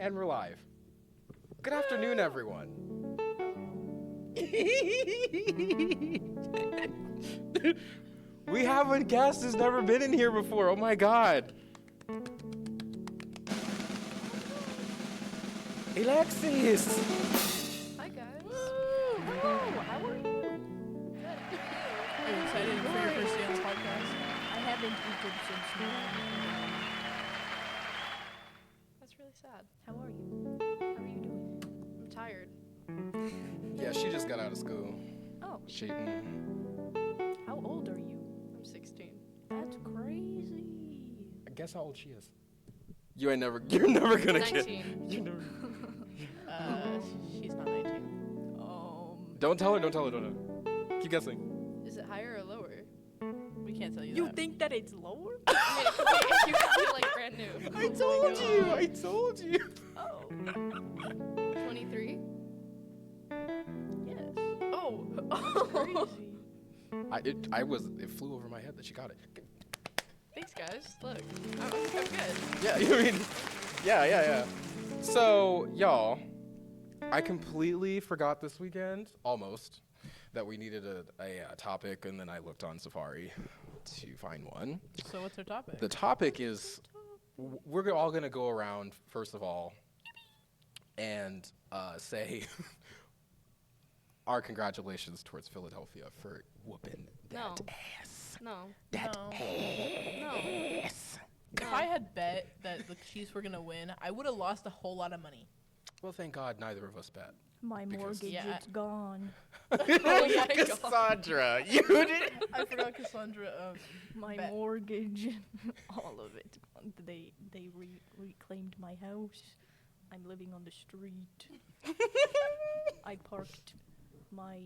And we're live. Good afternoon, everyone. We have a guest who's never been in here before. Oh my god. Alexis! Hi guys. Hello, how are you? Good. Are you excited for your first day on the podcast? I haven't eaten since 9. That's really sad. How are you? How are you doing? I'm tired. Yeah, she just got out of school. Oh, How old are you? I'm 16. That's crazy. guess how old she is. You're never gonna get 19. You're never, She's not 19. don't tell her. Keep guessing. Is it higher or lower? We can't tell you that. You think that it's lower? I mean, you could be like brand new. I told you. Oh. 23? Yes. Oh. Crazy. It flew over my head that she got it. Thanks guys. Look. I'm good. Yeah, you mean, yeah. So, y'all, I completely forgot this weekend, almost, that we needed a topic, and then I looked on Safari to find one. So what's our topic? The topic is, we're all going to go around, first of all, and say our congratulations towards Philadelphia for whooping that ass. No. That No. ass. If I had bet that the Chiefs were going to win, I would have lost a whole lot of money. Well, thank God neither of us bet. My Because- mortgage Yeah. is gone. Oh my God. Cassandra, you did. I forgot Cassandra. My Bet. mortgage, all of it. They reclaimed my house. I'm living on the street. I parked my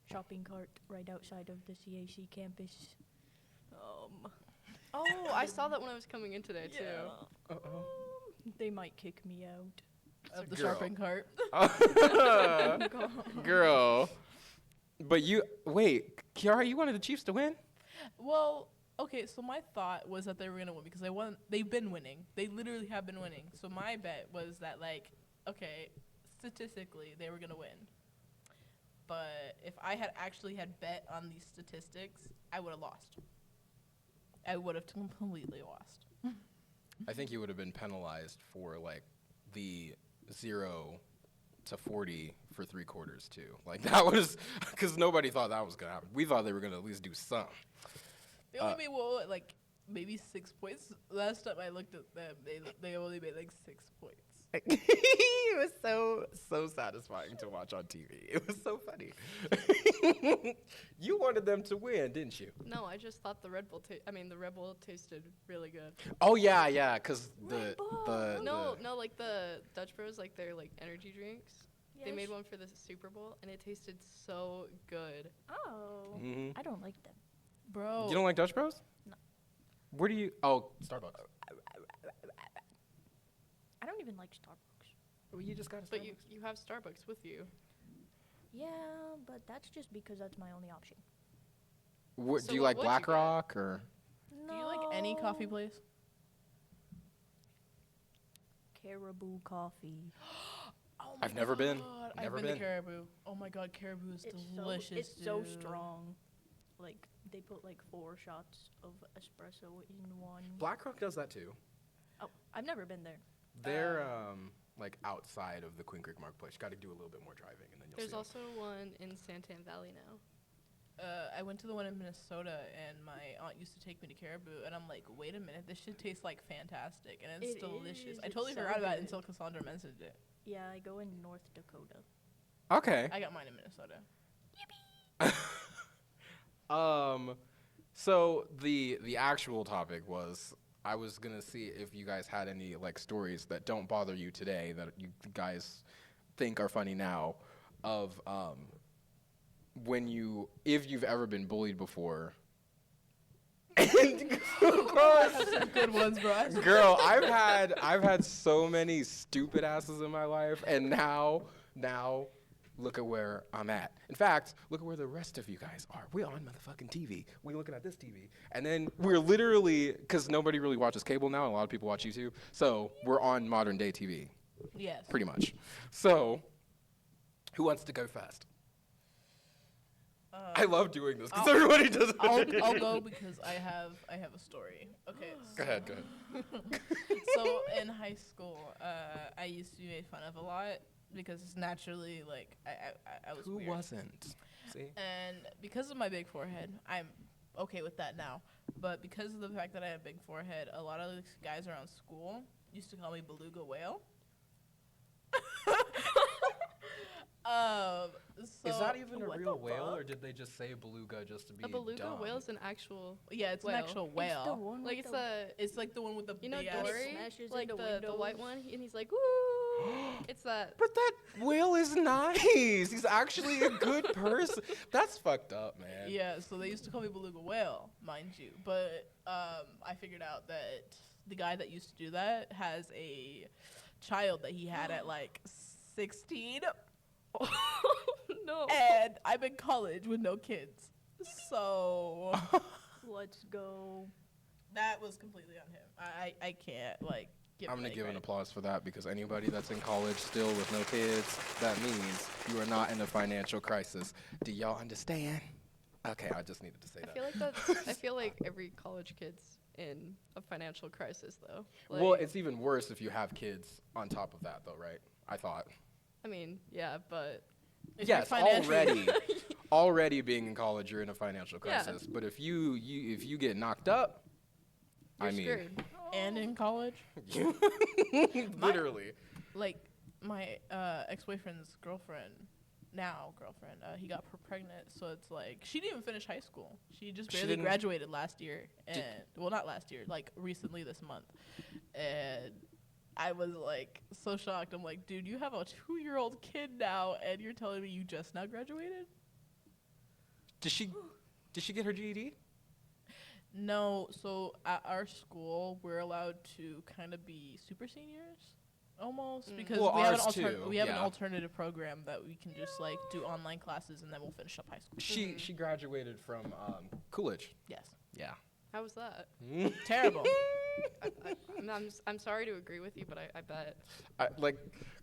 shopping cart right outside of the CAC campus. Oh, I saw that when I was coming in today too. Uh-oh. They might kick me out. Of the Girl. shopping cart. Girl. But wait, Kiara, you wanted the Chiefs to win? Well, okay, so my thought was that they were going to win because they've been winning. They literally have been winning. So my bet was that, like, okay, statistically, they were going to win. But if I had actually had bet on these statistics, I would have lost. I would have completely lost. I think you would have been penalized for, like, the 0 to 40 for 3 quarters, too. Like, that was, because nobody thought that was going to happen. We thought they were going to at least do something. They only made, like, maybe 6 points. Last time I looked at them, they only made, like, 6 points. It was so satisfying to watch on TV. It was so funny. You wanted them to win, didn't you? No, I just thought the Red Bull tasted really good. Oh yeah, because Red Bull. No, like the Dutch Bros, like their like energy drinks. They made one for the Super Bowl, and it tasted so good. Oh. Mhm. I don't like them. Bro. You don't like Dutch Bros? No. Where do you? Oh, Starbucks. I don't even like Starbucks. Well, you just got a Starbucks. But you have Starbucks with you. Yeah, but that's just because that's my only option. What, So do you like what- what'd Black you get? Rock or? Do you like any coffee place? Caribou coffee. Oh I've never been. I've Never been been. to Caribou. Oh my god, Caribou is delicious. It's so dude. strong. Like they put like 4 shots of espresso in one. Black Rock does that too. Oh, I've never been there. They're like outside of the Queen Creek Marketplace. You got to do a little bit more driving, and then you'll There's see 'em. also one in Santan Valley now. I went to the one in Minnesota, and my aunt used to take me to Caribou, and I'm like, wait a minute, this shit tastes like fantastic, and it's It delicious. is, I it's totally so forgot about it good. until Cassandra mentioned it. Yeah, I go in North Dakota. Okay. I got mine in Minnesota. So the actual topic was, I was gonna see if you guys had any like stories that don't bother you today that you guys think are funny now, of if you've ever been bullied before. And Good ones, bro. girl, I've had so many stupid asses in my life, and now look at where I'm at. In fact, look at where the rest of you guys are. We're on motherfucking TV. We're looking at this TV. And then we're literally, because nobody really watches cable now, and a lot of people watch YouTube, so we're on modern day TV. Yes. pretty much. So, who wants to go first? I love doing this because everybody does it. I'll go because I have a story. Okay. Go ahead. So in high school, I used to be made fun of a lot because it's naturally like I was Who weird. wasn't? See? And because of my big forehead, I'm okay with that now. But because of the fact that I have a big forehead, a lot of the guys around school used to call me beluga whale. Is that even a what real the whale, fuck? or did they just say beluga just to be A beluga dumb? whale's an actual. Yeah, it's whale. an actual It's the whale. one Like with it's the a. It's like the one with the You know big ass- Dory, smashes like into the white windows. one, and he's like, woo. It's that. But that whale is nice. He's actually a good person. That's fucked up, man. Yeah, so they used to call me beluga whale, mind you. But I figured out that the guy that used to do that has a child that he had at like 16. No. And I'm in college with no kids. So Let's go. that was completely on him. I can't like give I'm gonna any give an credit. applause for that because anybody that's in college still with no kids, that means you are not in a financial crisis. Do y'all understand? Okay, I just needed to say I that. feel like that's. I feel like every college kid's in a financial crisis, though. Like, Well, it's even worse if you have kids on top of that, though, right? I thought. I mean, yeah, but If you're Yes, financially- already being in college, you're in a financial Yeah. crisis. But if you get knocked up, you're I mean, screwed. and in college, literally. like my ex-boyfriend's girlfriend, he got pregnant, so it's like she didn't even finish high school. She just She barely didn't- graduated last year, and well, not last year, like recently this month. And I was like so shocked. I'm like, dude, you have a 2-year-old kid now, and you're telling me you just now graduated? Did she get her GED? No. So at our school, we're allowed to kind of be super seniors. Almost because Well, we have ours too, we have an yeah. alternative program that we can just like do online classes and then we'll finish up high school. She graduated from Coolidge. Yes. Yeah. How was that? Terrible. I'm sorry to agree with you, but I bet.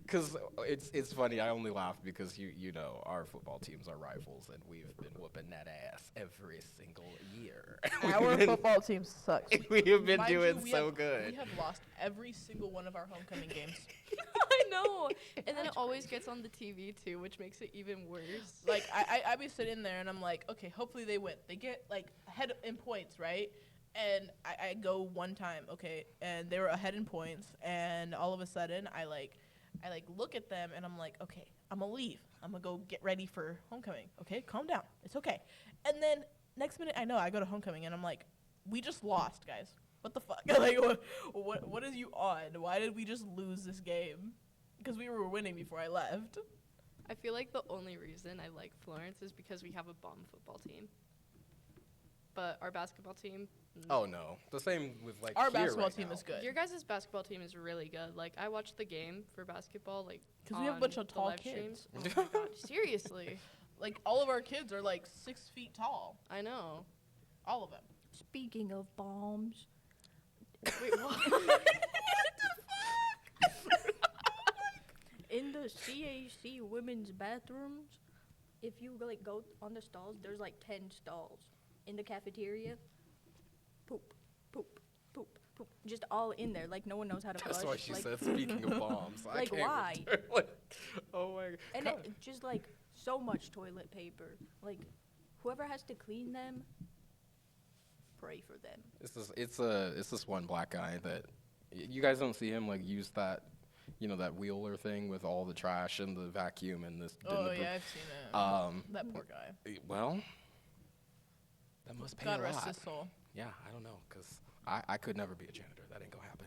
Cause it's funny. I only laugh because you know our football teams are rivals and we've been whooping that ass every single year. Our football team sucks. we have been Mind you, doing we so have- good. We have lost every single one of our homecoming games. I know. And then it always gets on the TV too, which makes it even worse. Like I be sitting there and I'm like, okay, hopefully they win. They get like ahead in points, right? And I go one time, okay, and they were ahead in points, and all of a sudden I look at them and I'm like, okay, I'm gonna leave. I'm gonna go get ready for homecoming. Okay, calm down. It's okay. And then next minute I know I go to homecoming and I'm like, we just lost, guys. What the fuck? Like what is you on? Why did we just lose this game? Because we were winning before I left. I feel like the only reason I like Florence is because we have a bomb football team. But our basketball team. Oh no, the same with like Our here basketball right team now. is good. Your guys' basketball team is really good. Like, I watched the game for basketball, like, Because we have a bunch of the tall live kids. streams. Oh my god, seriously. Like all of our kids are like 6 feet tall. I know. All of them. Speaking of bombs, Wait, what? in the CAC women's bathrooms, if you like go on the stalls, there's like 10 stalls in the cafeteria. Poop, poop, poop, poop, just all in there. Like no one knows how to That's flush. why she like, said. Speaking of bombs, I Like, can't why? return- like, oh my and god. it, just like so much toilet paper. Like whoever has to clean them, pray for them. It's this one black guy that you guys don't see him like use that, you know, that wheeler thing with all the trash and the vacuum and this. and Oh the yeah, I've seen it. That poor guy. Well, that must pay God a rest lot. his soul. Yeah, I don't know, cause I could never be a janitor. That ain't gonna happen.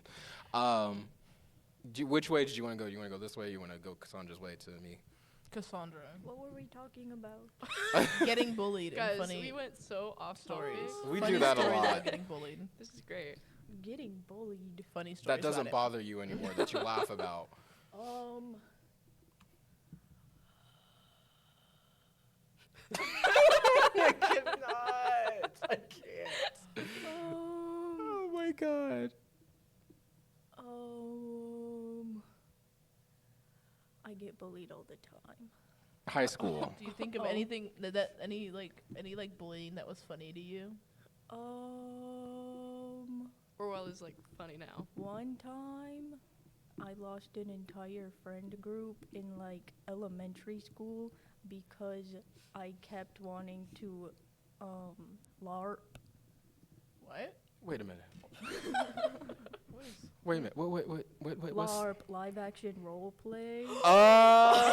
Which way did you want to go? You want to go this way? You want to go Cassandra's way to me? Cassandra. What were we talking about? Getting bullied Guys, and funny we went so off stories. topic. We Funny do that a stories lot. about getting bullied. This is great. Getting bullied. Funny stories. That doesn't about bother you anymore. That you laugh about. I cannot. I can't. Oh my god. I get bullied all the time. High school. Do you think of anything any bullying that was funny to you? Or what is like funny now? One time, I lost an entire friend group in like elementary school because I kept wanting to LARP. What? Wait a minute. Wait a minute. Wait. What's... LARP, live action role play. Oh!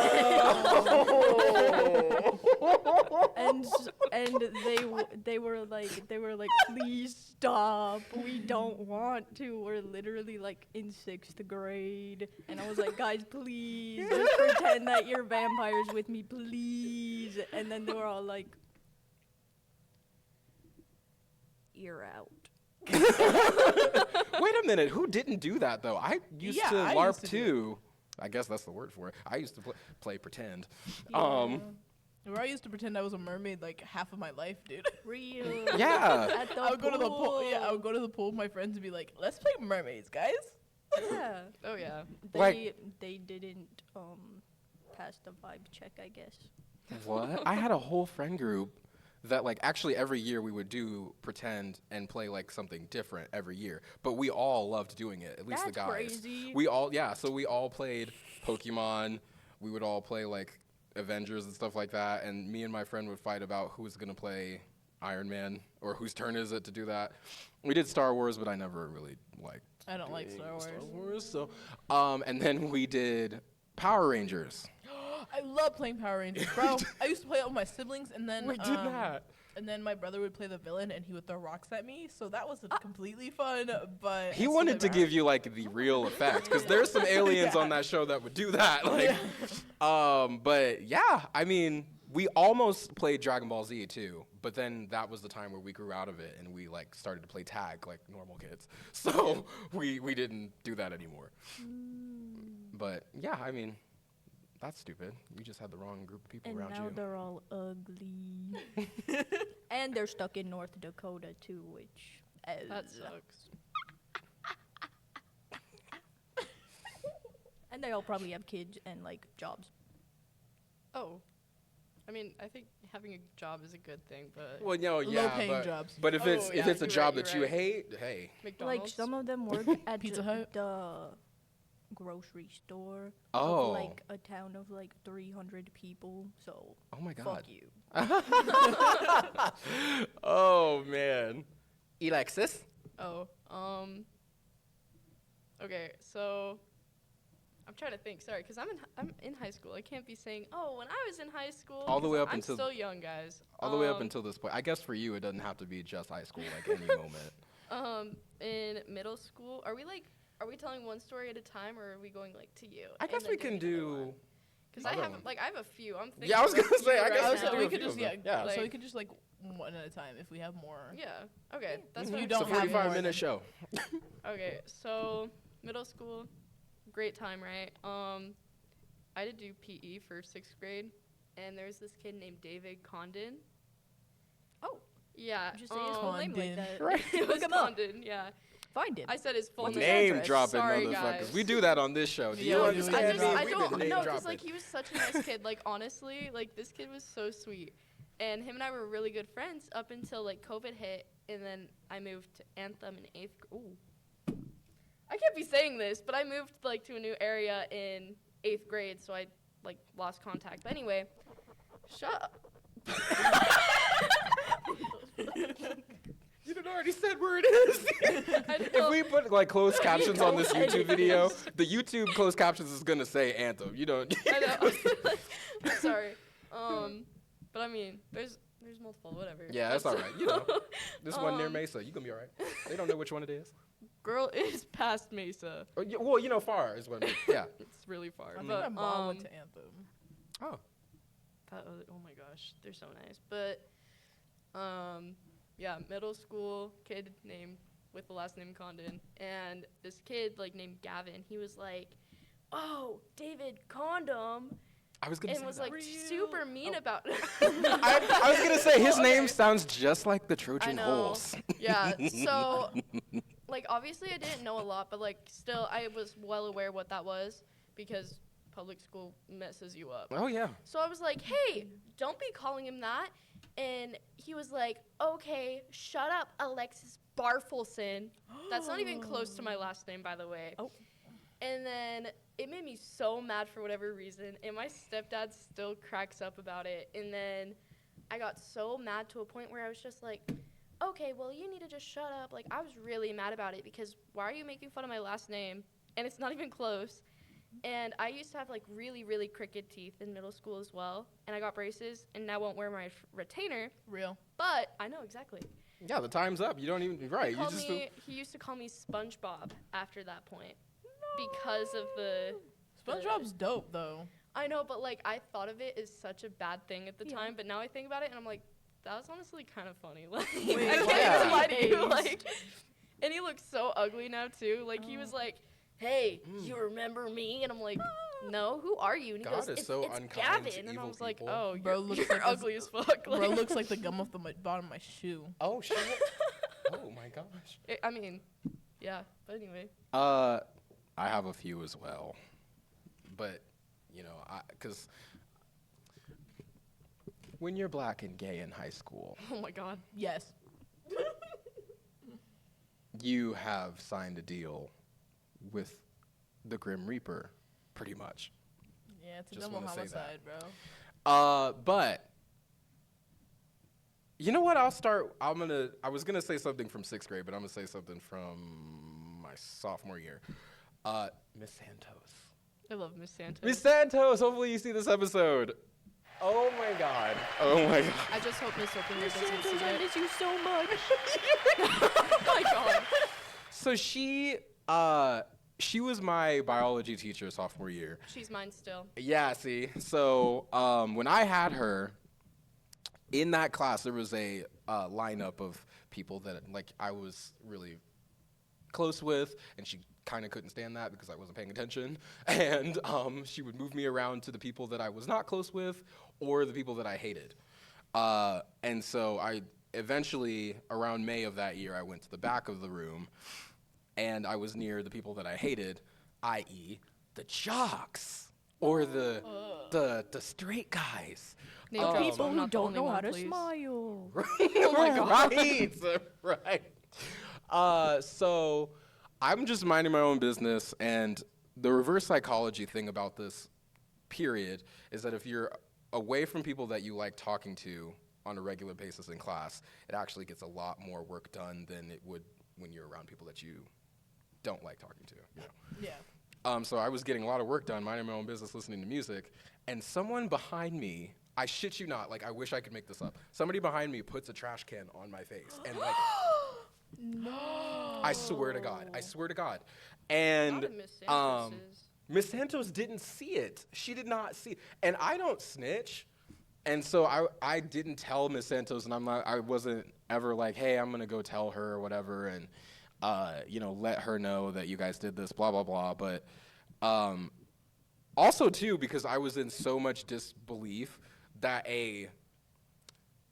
and they were like, please stop. We don't want to. We're literally like in 6th grade. And I was like, guys, please just pretend that you're vampires with me, please. And then they were all like, you're out. Wait a minute. Who didn't do that though? I used to I LARP used to too. I guess that's the word for it. I used to play pretend. Where I used to pretend I was a mermaid like half of my life, dude. Real. Yeah. At the I would go to the pool. Yeah, I pool. would go to the pool with my friends and be like, "Let's play mermaids, guys." Yeah. Oh yeah. They didn't pass the vibe check, I guess. What? I had a whole friend group that like actually every year we would do pretend and play like something different every year. But we all loved doing it, at least the That's guys. crazy. So we all played Pokemon. We would all play like Avengers and stuff like that, and me and my friend would fight about who was gonna play Iron Man or whose turn is it to do that. We did Star Wars, but I never really liked I don't like doing Star Wars. So and then we did Power Rangers. I love playing Power Rangers, bro. I used to play it with my siblings, and then We did that. And then my brother would play the villain, and he would throw rocks at me. So that was completely fun. But He wanted to give you like the real effect, because there's some aliens on that show that would do that. Like, but yeah, I mean, we almost played Dragon Ball Z too, but then that was the time where we grew out of it and we like started to play tag like normal kids. So we didn't do that anymore. But yeah, I mean, that's stupid. You just had the wrong group of people And around now you. they're all ugly. And they're stuck in North Dakota too, which That sucks. and they all probably have kids and like jobs. Oh. I mean, I think having a job is a good thing, but Well, no, yeah, Low-paying jobs. but if Oh, it's yeah, a you're job right, that you're you hate, hey. McDonald's. Like some of them work at Pizza Hut? the grocery store Oh. of like a town of like 300 people. So Oh my God. fuck you. Oh man. Alexis? Oh, okay, so I'm trying to think. Sorry, because I'm in high school. I can't be saying, oh, when I was in high school. All the way 'cause up I'm until- still young, guys. All the way up until this point. I guess for you, it doesn't have to be just high school, like any moment. In middle school, are we telling one story at a time, or are we going like to you? I guess we can do. Because I'll I go. have I have a few. I'm thinking. Yeah, I was gonna say, I right guess I we was can now. do we a could few just of them. Yeah. so we Like- could just like one at a time if we have more. Yeah. Okay. That's If what you I'm don't It's a have saying. more 45-minute than- show. Okay, so middle school, great time, right? I did do PE for 6th grade, and there was this kid named David Condon. Oh, Yeah. just say his full name like Condon. that. Right. It was Look him up. Condon, yeah. Find him. I said his full What's name. his Name address? dropping Sorry, motherfuckers. guys. We do that on this show. Do you Yeah, we do understand that. me? I We've don't been name know, dropping. because like he was such a nice kid. Like honestly, like this kid was so sweet, and him and I were really good friends up until like COVID hit, and then I moved to Anthem in 8th. Ooh, I can't be saying this, but I moved like to a new area in 8th grade, so I like lost contact. But anyway, shut up. You done already said where it is. I If know. we put like closed captions on this don't YouTube edit video, this. the YouTube closed captions is gonna say Anthem. You don't. I know. I'm sorry. But I mean, there's multiple, whatever. Yeah, that's all right. You know, this one near Um, Mesa. You gonna be all right. They don't know which one it is. Girl is past Mesa. Oh, well, you know, far is what. Yeah. It's really far. I think but my mom went to Anthem. Oh. oh my gosh, they're so nice. But yeah, middle school kid named with the last name Condon, and this kid like named Gavin. He was like, "Oh, David Condom," I was gonna and say was that. like super mean about. I was gonna say his name Okay. sounds just like the I Trojan know. horse. Yeah, so like obviously I didn't know a lot, but like still I was well aware what that was because public school messes you up. Oh yeah. So I was like, hey, don't be calling him that. And he was like, okay, shut up, Alexis Barfelson. That's not even close to my last name, by the way. Oh. And then it made me so mad for whatever reason. And my stepdad still cracks up about it. And then I got so mad to a point where I was just like, okay, well, you need to just shut up. Like, I was really mad about it because why are you making fun of my last name? And it's not even close. And I used to have, like, really, really crooked teeth in middle school as well. And I got braces and now won't wear my retainer. Real. But I know exactly. Yeah, the time's up. You don't even right. He used to call me SpongeBob after that point because of the. SpongeBob's dope though. I know, but like I thought of it as such a bad thing at the time, but now I think about it and I'm like, that was honestly kind of funny. Like, I can't even lie to you. Like, and he looks so ugly now too. Like he was like, "Hey, you remember me?" And I'm like, "No, who are you?" And he God goes, is "It's, so it's unkind Gavin." to And I evil was like, people. "Oh, Bro you're, looks you're like ugly as fuck." Bro looks like the gum off the bottom of my shoe. Oh shit. Oh my gosh. I mean, yeah. But anyway. I have a few as well, but you know, because when you're black and gay in high school, Oh my God. Yes. you have signed a deal with the Grim Reaper, pretty much. Yeah, it's a Just double wanna say that. homicide, bro. But you know what? I was gonna say something from 6th grade, but I'm gonna say something from my sophomore year. Miss Santos. I love Miss Santos. Miss Santos, hopefully you see this episode. Oh my God. Oh my God. I just hope Miss Opener doesn't see Santos, I it. miss you so much. Oh my God. So she was my biology teacher sophomore year. She's mine still. Yeah, see. So when I had her in that class, there was a lineup of people that like I was really close with, and she kind of couldn't stand that because I wasn't paying attention. And she would move me around to the people that I was not close with or the people that I hated. And so I eventually, around May of that year, I went to the back of the room, and I was near the people that I hated, i.e. the jocks or the straight guys. Name Um, drop, so People I'm who not the don't only know one, how to please. smile. Oh my God. Right. So I'm just minding my own business, and the reverse psychology thing about this period is that if you're away from people that you like talking to on a regular basis in class, it actually gets a lot more work done than it would when you're around people that you don't like talking to, you know. Yeah. So I was getting a lot of work done, minding my own business, listening to music, and someone behind me, I shit you not, like I wish I could make this up. Somebody behind me puts a trash can on my face, and like, No. I swear to God. And Not a Miss Santos's. Miss Santos didn't see it. She did not see it. And I don't snitch. And so I didn't tell Miss Santos, and I wasn't ever like, hey, I'm gonna go tell her or whatever, and let her know that you guys did this, blah blah blah. But also too, because I was in so much disbelief that a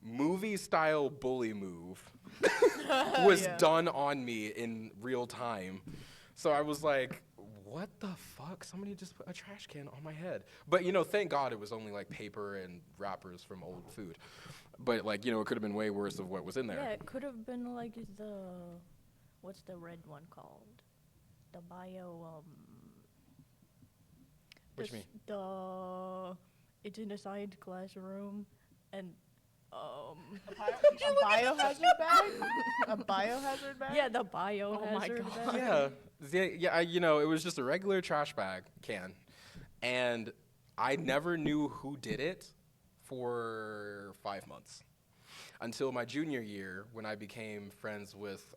movie style bully move was done on me in real time. So I was like, what the fuck? Somebody just put a trash can on my head. But, thank God it was only like paper and wrappers from old food. But, it could have been way worse of what was in there. Yeah, it could have been like what's the red one called? The bio, What you mean? it's in a science classroom, and, A biohazard bag? A biohazard bag? yeah, the biohazard God. bag. It was just a regular trash bag can. And I never knew who did it for 5 months. Until my junior year, when I became friends with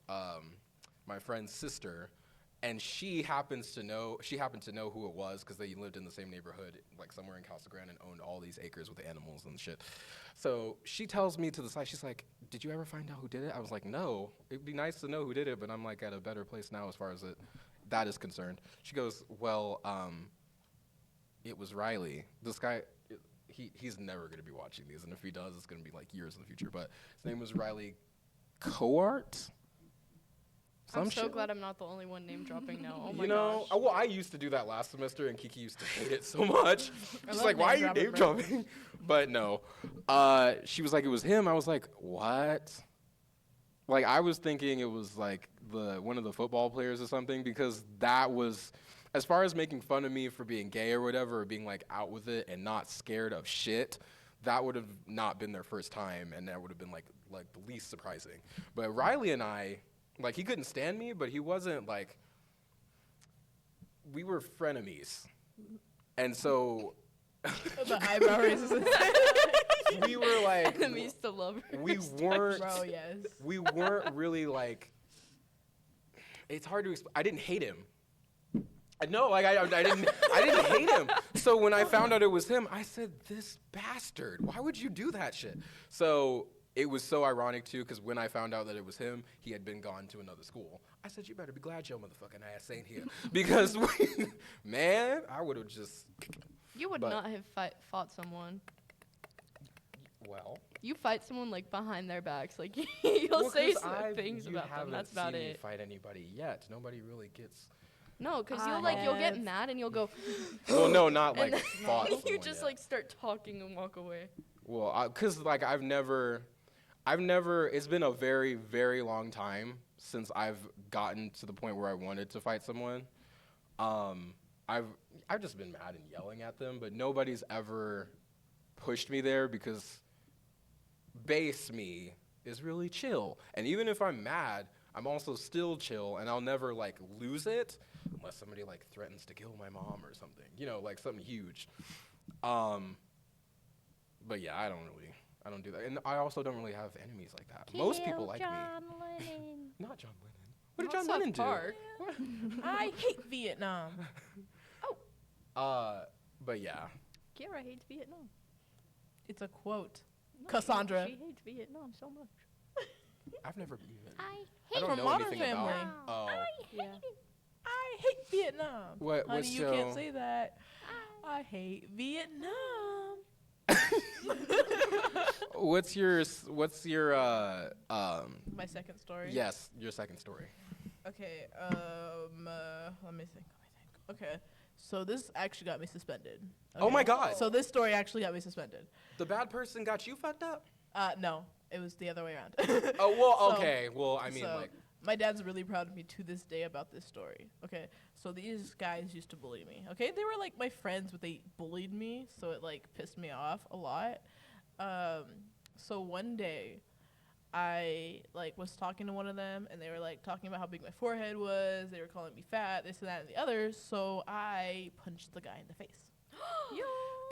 my friend's sister, and she happened to know who it was because they lived in the same neighborhood, like somewhere in Casa Grande, and owned all these acres with animals and shit. So she tells me to the side, she's like, did you ever find out who did it? I was like, no. It'd be nice to know who did it, but I'm like at a better place now as far as that is concerned. She goes, well, it was Riley. This guy, he's never going to be watching these, and if he does, it's going to be like years in the future. But his name was Riley Coart. I'm so shit. glad I'm not the only one name dropping now. Oh my You know, gosh. well, I used to do that last semester, and Kiki used to hate it so much. She's love like, "Why are you name dropping, name bro." dropping?" But no, she was like, "It was him." I was like, "What?" Like, I was thinking it was like one of the football players or something, because that was, as far as making fun of me for being gay or whatever, or being like out with it and not scared of shit. That would have not been their first time, and that would have been like the least surprising. But Riley and I, like, he couldn't stand me, but he wasn't like, we were frenemies. And so The eyebrow raises. we were like, Enemies to lovers. we weren't, Bro, yes. we weren't really like, it's hard to explain. I didn't hate him. No, like I didn't hate him. So when I found out it was him, I said, "This bastard! Why would you do that shit?" So it was so ironic too, because when I found out that it was him, he had been gone to another school. I said, "You better be glad your motherfucking ass ain't here," because man, I would have just. You would But- not have fought someone. Well, You fight someone like behind their backs, like you'll say some things about them. That's about seen me it. fight anybody yet. Nobody really gets. No, because I you'll get have. mad and you'll go. Well, no, not like and then fought. you someone just yet. like start talking and walk away. Well, cause like I've never. It's been a very, very long time since I've gotten to the point where I wanted to fight someone. I've just been mad and yelling at them, but nobody's ever pushed me there, because base me is really chill. And even if I'm mad, I'm also still chill, and I'll never like lose it unless somebody like threatens to kill my mom or something. You know, like something huge. But yeah, I don't do that. And I also don't really have enemies like that. Most people like me. Not John Lennon. What did Not John South Lennon do? Park. I hate Vietnam. But yeah. Kira hates Vietnam. It's a quote. No, Cassandra. She hates Vietnam so much. I've never even. I I don't From know Modern anything Family. about. Oh. Yeah. I hate Vietnam. What Honey, you show? can't say that. I hate Vietnam. What's your My second story. yes, your second story. Okay. Let me think. Okay. So this actually got me suspended. Oh my Okay. God. So this story actually got me suspended. The bad person got you fucked up? No, it was the other way around. Oh, well, So- okay. Well, I mean, so like, my dad's really proud of me to this day about this story. Okay, so these guys used to bully me. Okay, they were like my friends, but they bullied me, so it like pissed me off a lot. So one day, I like was talking to one of them, and they were like talking about how big my forehead was. They were calling me fat, this and that and the other. So I punched the guy in the face.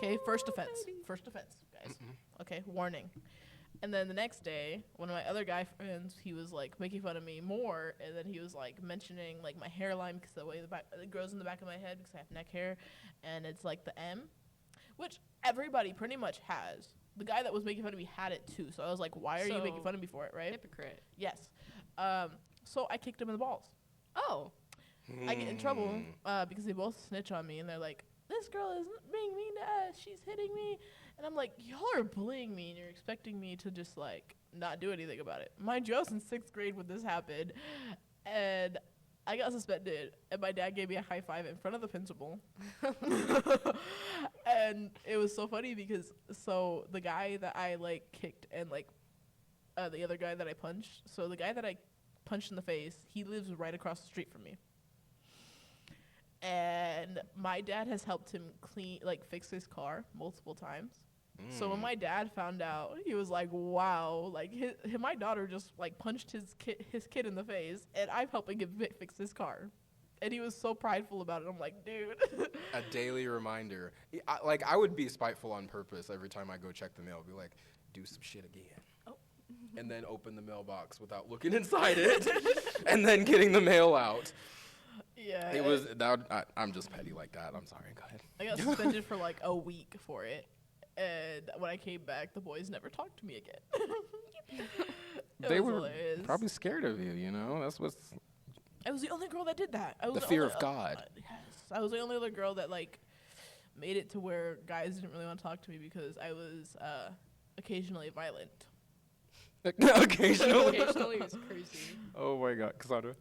Okay, first offense. First offense, guys. Okay, warning. And then the next day, one of my other guy friends, he was like making fun of me more, and then he was like mentioning like my hairline, because the way it grows in the back of my head because I have neck hair, and it's like the M, which everybody pretty much has. The guy that was making fun of me had it too, so I was like, why are you making So, fun of me for it, right? Hypocrite. Yes. So I kicked him in the balls. Oh. I get in trouble because they both snitch on me, and they're like, this girl is being mean to us. She's hitting me. And I'm like, y'all are bullying me, and you're expecting me to just, like, not do anything about it. Mind you, I was in 6th grade when this happened, and I got suspended, and my dad gave me a high five in front of the principal. And it was so funny because, so the guy that I, like, kicked and, like, the other guy that I punched, so the guy that I punched in the face, he lives right across the street from me. And my dad has helped him fix his car multiple times. So when my dad found out, he was like, wow, like my daughter just like punched his kid in the face, and I'm helping him fix his car. And he was so prideful about it. I'm like, dude. a daily reminder. I would be spiteful on purpose every time I go check the mail. Be like, do some shit again. Oh. And then open the mailbox without looking inside it, and then getting the mail out. Yeah. It was that. I'm just petty like that. I'm sorry. Go ahead. I got suspended for like a week for it. And when I came back, the boys never talked to me again. They were hilarious. probably scared of you. You know, that's what's I was the only girl that did that. I was the fear only, of God. yes, I was the only other girl that like made it to where guys didn't really want to talk to me because I was occasionally violent. Occasionally. Occasionally it was crazy. Oh my God, Cassandra.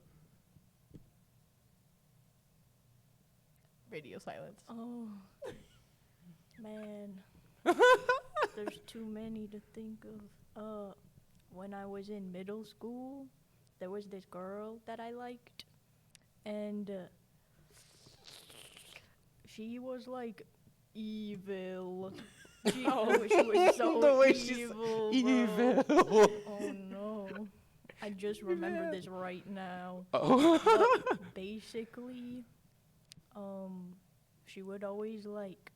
Radio silence. Oh, man. There's too many to think of. When I was in middle school, there was this girl that I liked, and she was like evil. She was so The way she's evil. evil. Bro. Oh no. I just remember this right now. Oh. But basically, she would always like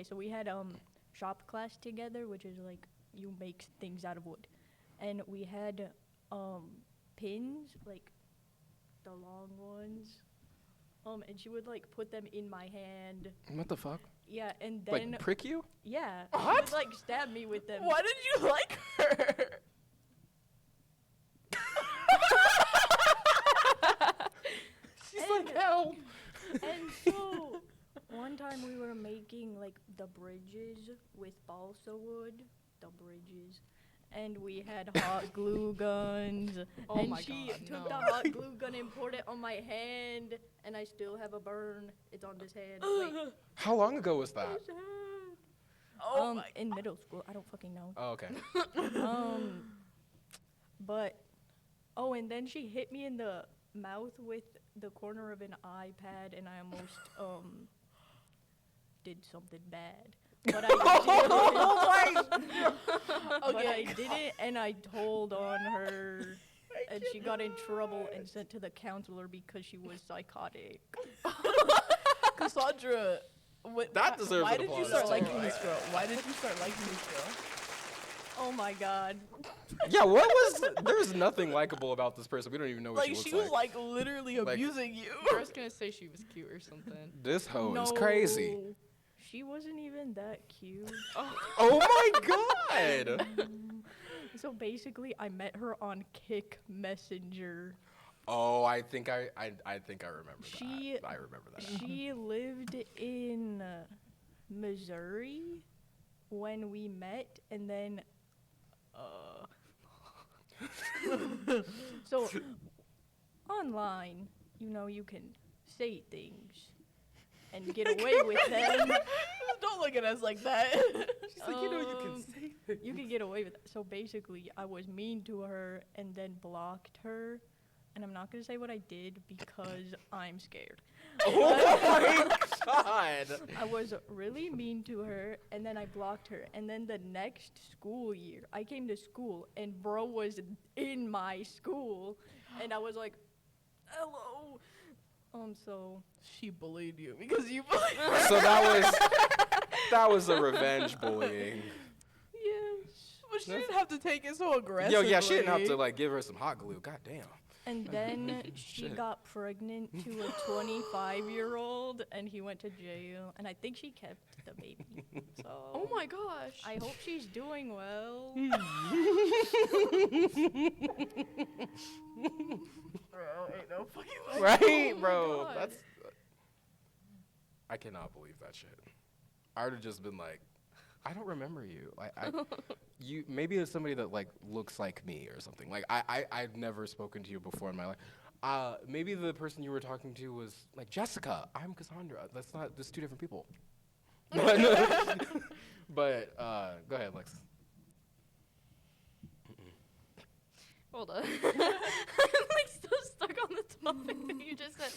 so we had shop class together, which is like you make things out of wood. And we had pins, like the long ones. And she would like put them in my hand. What the fuck? Yeah, and then Like prick you? yeah, What? she would like stab me with them. Why did you like her? She's And- like, help. And so one time we were making like the bridges with balsa wood, the bridges, and we had hot glue guns. Oh and my she God, took no. the hot glue gun and poured it on my hand, and I still have a burn. It's on this hand. Wait, How long ago was that? this hand. Oh my. In middle school, I don't fucking know. Oh, okay. But and then she hit me in the mouth with the corner of an iPad, and I almost did something bad. But I didn't. But I didn't, and I told on her, and she got in trouble and sent to the counselor because she was psychotic. Cassandra, That deserves why an did you applause. start That's liking alright. this girl? Why did you start liking this girl? Oh my god. Yeah, what was? There's nothing likable about this person. We don't even know what Like she she looks was like literally Like- abusing you. I was gonna say she was cute or something. This hoe No, is crazy. She wasn't even that cute. Oh my god. So basically, I met her on Kick Messenger. Oh, I think I remember She- that. I remember that. She lived in Missouri when we met, and then so online, you can say things and get away with them. Don't look at us like that. She's like, you can Um, say things. You can get away with it. So basically, I was mean to her and then blocked her. And I'm not going to say what I did because I'm scared. Oh my god. I was really mean to her, and then I blocked her. And then the next school year, I came to school, and bro was in my school. And I was like, hello. So She bullied you because you bullied her. So that was a revenge bullying. yes. But she didn't have to take it so Yo, aggressively. yeah, she didn't have to like give her some hot glue. God damn. And then she Shit. got pregnant to a 25-year-old, and he went to jail. And I think she kept the baby. So Oh my gosh. I hope she's doing well. Bro, ain't no fucking way. Right, Oh my bro? God. That's. I cannot believe that shit. I would have just been like, I don't remember you. You maybe it's somebody that like looks like me or something. Like I've never spoken to you before in my life. Maybe the person you were talking to was like Jessica. I'm Cassandra. That's two different people. But go ahead, Lex. Hold on. I'm like so stuck on the topic that you just said.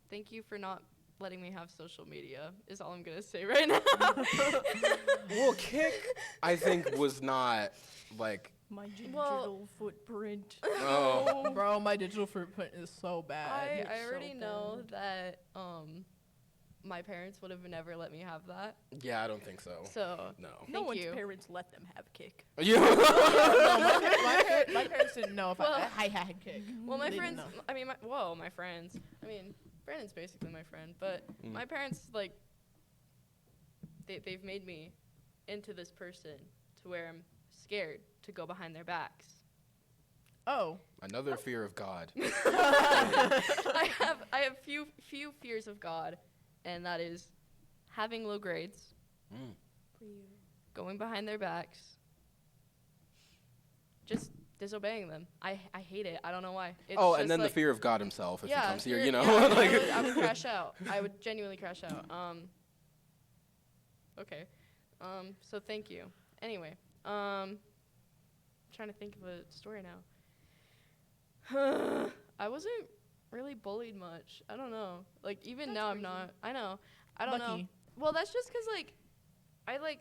Thank you for not letting me have social media is all I'm gonna say right now. Well, Kick, I think was not like. My digital Well- footprint. Oh. Bro, my digital footprint is so bad. I It's already so know bad. that my parents would have never let me have that. Yeah, I don't think so. So No. No Thank one's you. parents let them have Kick. You. No, my parents didn't know if Well- I had kick. well, my They didn't friends. know. I mean, my friends. I mean, Brandon's basically my friend, but Mm. my parents like they've made me into this person to where I'm scared to go behind their backs. Oh. Another fear of God. I have few fears of God, and that is having low grades, Mm. going behind their backs, just disobeying them. I hate it. I don't know why. It's Oh, just and then the like, fear of God himself if he comes here, fear- you know. yeah, like, I would crash out. I would genuinely crash out. Okay. So thank you. Anyway, trying to think of a story now. I wasn't really bullied much. I don't know. Like even That's now I'm crazy. not. I know. I don't know. Lucky. Well, that's just 'cause like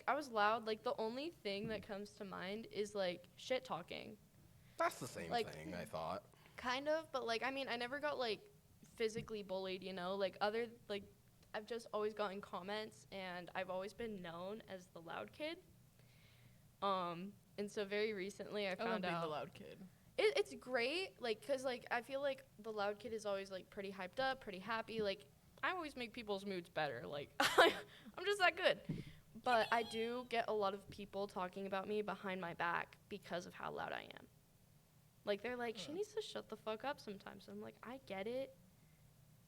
I was loud. Like the only thing that comes to mind is like shit talking. that's the same Like- thing, I thought. Kind of, but like I mean, I never got like physically bullied, you know? Like I've just always gotten comments and I've always been known as the loud kid. And so very recently I I love found being out the loud kid. it's great, like, 'cause like I feel like the loud kid is always like pretty hyped up, pretty happy. Like I always make people's moods better. Like I'm just that good. But I do get a lot of people talking about me behind my back because of how loud I am. Like they're like, she needs to shut the fuck up sometimes. I'm like, I get it,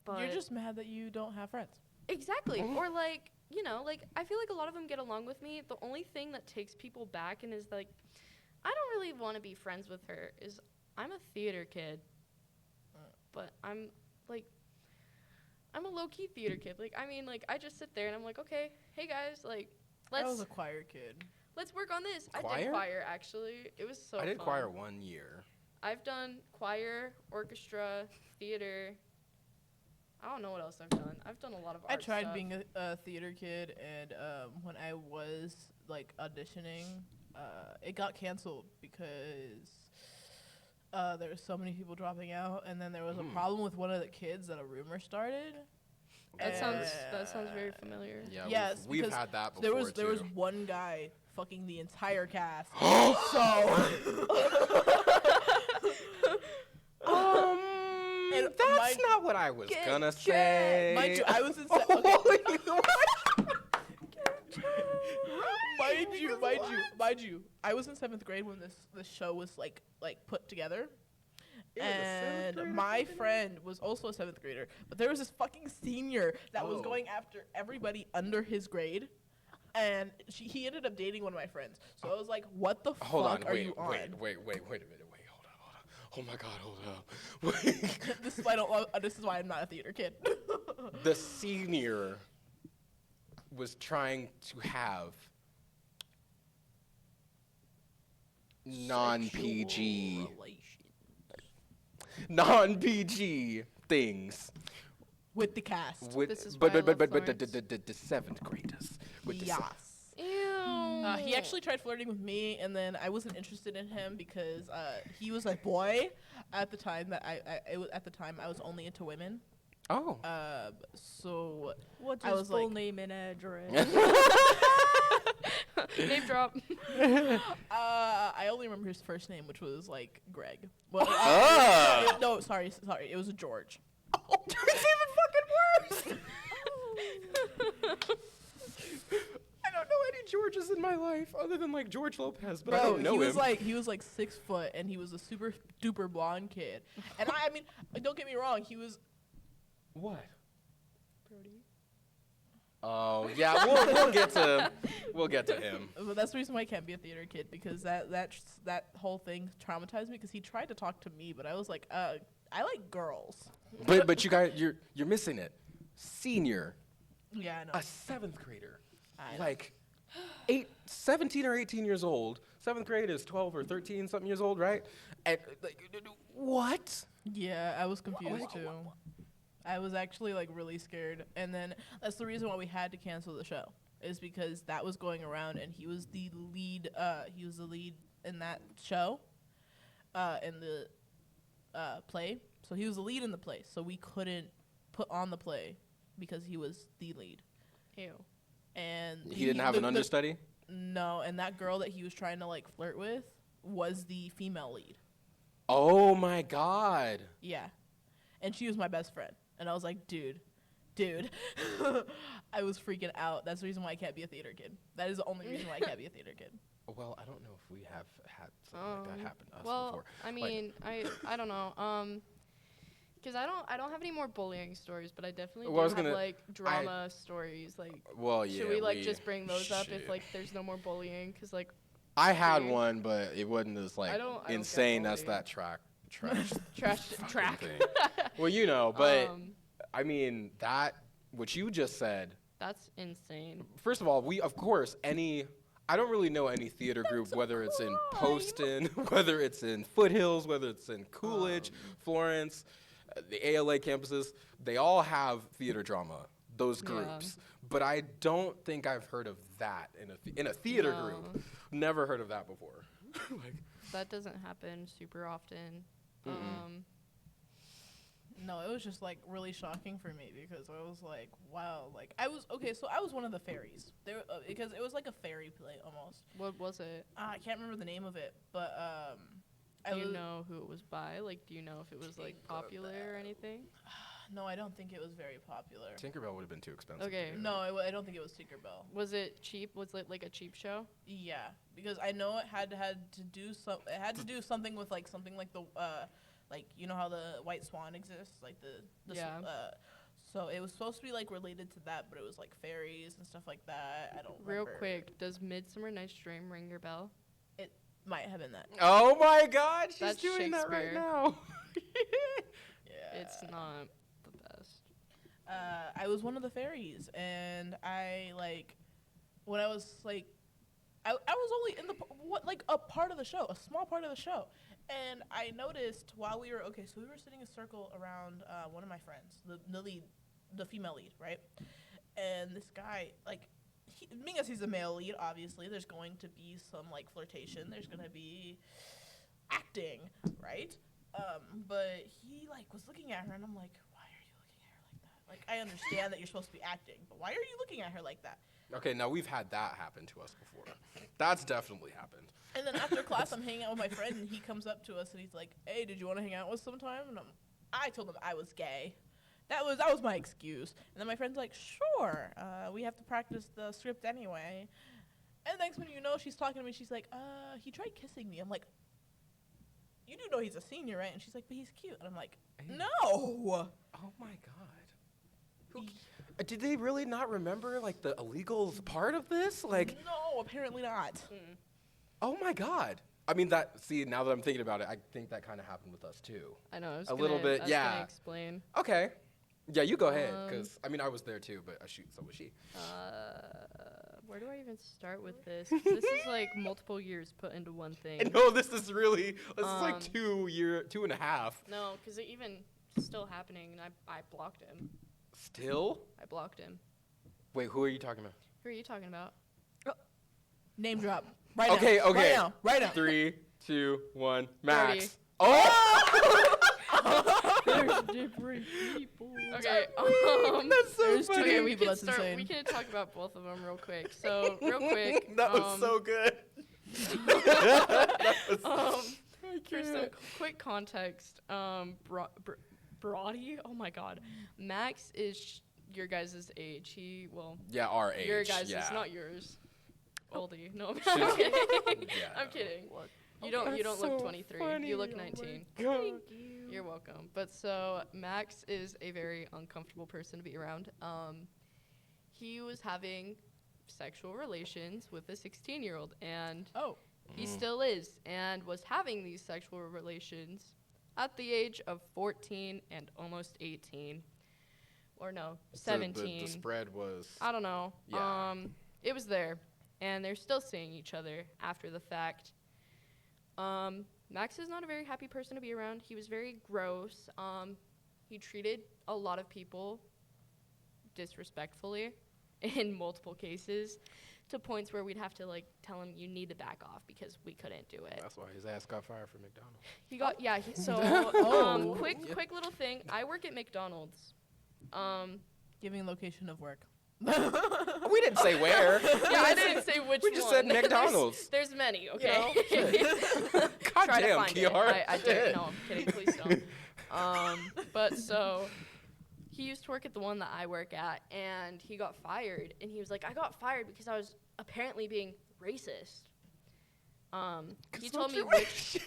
but You're just mad that you don't have friends. exactly. Or like, you know, like I feel like a lot of them get along with me. The only thing that takes people back and is like, I don't really want to be friends with her is I'm a theater kid, but I'm a low-key theater kid. Like, I mean, like, I just sit there and I'm like, okay, hey guys, like, I was let's a choir kid. work on this. I Choir? did choir actually. It was so I did fun. choir 1 year. I've done choir, orchestra, theater. I don't know what else I've done. I've done a lot of art I tried stuff. being a theater kid, and when I was like auditioning, it got canceled because there were so many people dropping out, and then there was a problem with one of the kids that a rumor started. That sounds Uh, very familiar. Yeah, Yes, we've because had that before There was too. one guy fucking the entire cast. So And that's mind- not what I was Get gonna gay. say. mind you, I was in mind you, I was in 7th grade when this show was like put together. It was a 7th And grader my fucking- friend was also a 7th grader, but there was this fucking senior that was Oh. going after everybody under his grade, and he ended up dating one of my friends. So I was like, "What the Hold fuck on, are wait, you on?" wait a minute, wait, hold on. Oh my God, hold up. Wait. This is why I don't. This is why I'm not a theater kid. The senior was trying to have non-PG things With the cast. with, This is but why I but love but Florence. the 7th graders. With the Yes. Ew. He actually tried flirting with me, and then I wasn't interested in him because he was a boy at the time that at the time I was only into women. Oh. So What's I his was full like- name and address? Name drop. I only remember his first name, which was like Greg. Well, Ah. no, sorry, it was a George. It's even fucking worse. I don't know any Georges in my life other than like George Lopez, but I don't know he him. was like 6 foot, and he was a super duper blonde kid. And I mean, don't get me wrong, he was. What? Brody. Oh yeah, we'll get to him. But that's the reason why I can't be a theater kid, because that whole thing traumatized me. Because he tried to talk to me, but I was like, I like girls. But you guys, you're missing it. Senior, Yeah, I know. a 7th grader, I know. like 17 or 18 years old. 7th grade is 12 or 13 something years old, right? And like, what? Yeah, I was confused too. I was actually like really scared, and then that's the reason why we had to cancel the show, is because that was going around, and he was the lead. He was the lead in that show, in the play. So he was the lead in the play. So we couldn't put on the play because he was the lead, Ew. and He didn't have an understudy. No, and that girl that he was trying to like flirt with was the female lead. Oh my God. Yeah. And she was my best friend. And I was like, dude. I was freaking out. That's the reason why I can't be a theater kid. That is the only reason why I can't be a theater kid. Well, I don't know if we have had something like that happen to us Well, before. I Like- mean, I don't know. Because I don't have any more bullying stories, but I definitely Well, I was do have gonna- like drama stories. Like, Well, yeah. should we like just bring those up shit. if like there's no more bullying? Because like I had See? one, but it wasn't as like don't get insane as bullied. that trash fucking track. thing. Well, you know, but Um, I mean that what you just said. That's insane. First of all, I don't really know any theater group, whether it's in Poston, whether it's in Foothills, whether it's in Coolidge, Florence, the ALA campuses. They all have theater drama, those Yeah. groups. But I don't think I've heard of that in a theater No. group. Never heard of that before. Like, That doesn't happen super often. No, it was just like really shocking for me because I was like, wow, like I was so I was one of the fairies there because it was like a fairy play almost. What was it? I can't remember the name of it, but Do you know who it was by? Like, do you know if it was like popular or anything? No, I don't think it was very popular. Tinkerbell would have been too expensive. Okay. to do. No, I don't think it was Tinkerbell. Was it cheap? Was it like a cheap show? Yeah, because I know it had to do something with like something like the like you know how the White Swan exists, like the Yeah. so it was supposed to be like related to that, but it was like fairies and stuff like that. I don't Real remember. quick, does Midsummer Night's Dream ring your bell? It might have been that. Oh my God, she's That's doing that right Shakespeare. now. Yeah. It's not the best. I was one of the fairies, and I like when I was like, I was only in a part of the show, a small part of the show, and I noticed while we were so we were sitting in a circle around one of my friends, the female lead, right, and this guy being as he's a male lead, obviously there's going to be some like flirtation, there's gonna be acting, right, but he like was looking at her, and I'm like, why are you looking at her like that? Like, I understand that you're supposed to be acting, but why are you looking at her like that? Okay, now we've had that happen to us before. That's definitely happened. And then after class, I'm hanging out with my friend, and he comes up to us, and he's like, hey, did you want to hang out with us sometime? And I told him I was gay. That was my excuse. And then my friend's like, sure, we have to practice the script anyway. And next minute, she's talking to me, she's like, he tried kissing me. I'm like, you do know he's a senior, right? And she's like, but he's cute. And I'm like, no! Oh my God. Did they really not remember like the illegal part of this? Like, No, apparently not. oh my God. I mean, now that I'm thinking about it, I think that kind of happened with us too. I know. A little bit, I was yeah. gonna explain. Okay. Yeah, you go ahead, because, I mean, I was there too, but so was she. Where do I even start with this? 'Cause this is like multiple years put into one thing. No, this is like 2.5. No, because it even still happening, and I blocked him. Still? I blocked him. Wait, who are you talking about? Who are you talking about? Name drop. Right Okay, now. okay. Right now. 3, 2, 1, Birdie. Max. Oh! There's different people. Okay. That's so There's two funny. different people. That's We insane. can talk about both of them real quick. So, real quick. That was so good. For some quick context, Brody, oh my God, Max is your guys' age. Yeah, our age. Your guys' yeah. is not yours. Oldie, no, I'm She's- kidding. Yeah, I'm no. kidding. You don't look 23. You look 19. Thank you. You're welcome. But so Max is a very uncomfortable person to be around. He was having sexual relations with a 16-year-old, and he still is, and was having these sexual relations at the age of 14 and almost 18. Or no, 17. The spread was. I don't know. Yeah. It was there, and they're still seeing each other after the fact. Max is not a very happy person to be around. He was very gross. He treated a lot of people disrespectfully in multiple cases, to points where we'd have to like tell him, you need to back off, because we couldn't do it. That's why his ass got fired from McDonald's. He got quick little thing. I work at McDonald's. Giving location of work. We didn't say where. Yeah, I didn't say which one. We just said McDonald's. There's many, okay? God Try to damn, find it. Kiara. I did. No, I'm kidding. Please don't. But so he used to work at the one that I work at, and he got fired. And he was like, I got fired because I was apparently being racist. He told me which.